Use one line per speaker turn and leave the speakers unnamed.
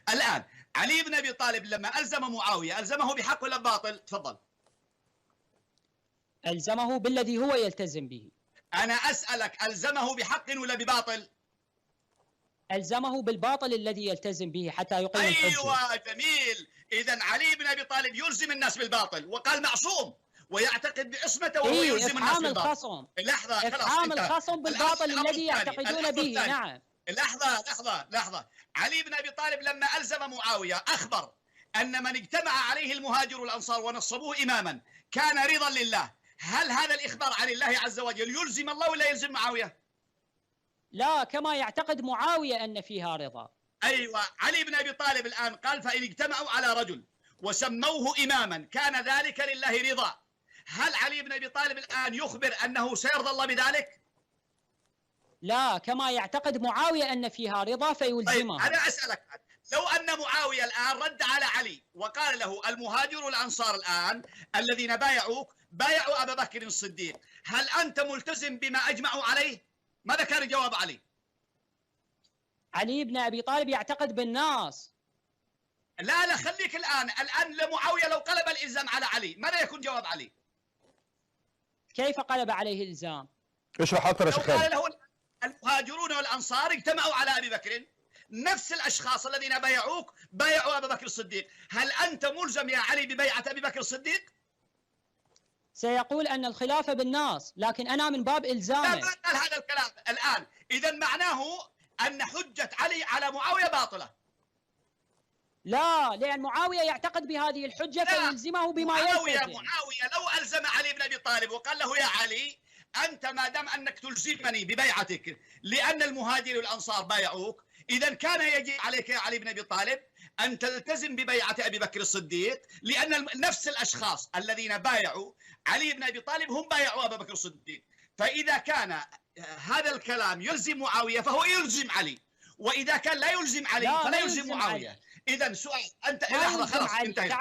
الآن علي بن أبي طالب لما ألزم معاوية ألزمه بحق ولا بباطل؟ تفضل.
ألزمه بالذي هو يلتزم به.
أنا أسألك ألزمه بحق ولا بباطل؟
ألزمه بالباطل الذي يلتزم به حتى يقيم الحجة.
أيوة جميل. إذا علي بن أبي طالب يلزم الناس بالباطل وقال معصوم ويعتقد بعصمته وهو يلزم الناس بالباطل.
الخصم.
لحظة خلاص.
إفحام الخصم بالباطل الذي يعتقدون به. نعم.
لحظة. علي بن أبي طالب لما ألزم معاوية أخبر أن من اجتمع عليه المهاجر والأنصار ونصبوه إماما كان رضا لله. هل هذا الإخبار عن الله عز وجل يلزم الله ولا يلزم معاوية؟
لا، كما يعتقد معاوية أن فيها رضا.
أيوة. علي بن أبي طالب الآن قال فإن اجتمعوا على رجل وسموه إماما كان ذلك لله رضا. هل علي بن أبي طالب الآن يخبر أنه سيرضى الله بذلك؟
لا، كما يعتقد معاوية أن فيها رضا فيلزمها.
طيب أنا أسألك لو أن معاوية الآن رد على علي وقال له المهاجر والأنصار الآن الذين بايعوا أبا بكر الصديق، هل أنت ملتزم بما أجمعوا عليه؟ ماذا كان الجواب علي؟
علي بن أبي طالب يعتقد بالناس.
لا خليك الآن لمعاوية لو قلب الإلزام على علي ماذا يكون جواب علي؟
كيف قلب عليه الإلزام؟
اشرح أكثر يا شيخ خالد.
قال له المهاجرون والأنصار اجتمعوا على أبي بكر، نفس الأشخاص الذين بايعوا أبا بكر الصديق، هل أنت ملزم يا علي ببيعة أبي بكر الصديق؟
سيقول أن الخلافة بالناس، لكن أنا من باب إلزامه.
لا قال هذا الكلام الآن. إذا معناه أن حجة علي على معاوية باطلة.
لا، لأن معاوية يعتقد بهذه الحجة فيلزمه بما يلزم.
معاوية لو ألزم علي بن أبي طالب وقال له يا علي أنت ما دام أنك تلزمني ببيعتك لأن المهاجر والأنصار بايعوك، إذا كان يجب عليك يا علي بن أبي طالب أن تلتزم ببيعة أبي بكر الصديق، لأن نفس الأشخاص الذين بايعوا علي بن أبي طالب هم بايعوا أبا بكر الصديق. فإذا كان هذا الكلام يلزم معاوية فهو يلزم علي، وإذا كان لا يلزم علي فلا يلزم معاوية. إذا سؤال أنت لحظة خلاص انتهينا.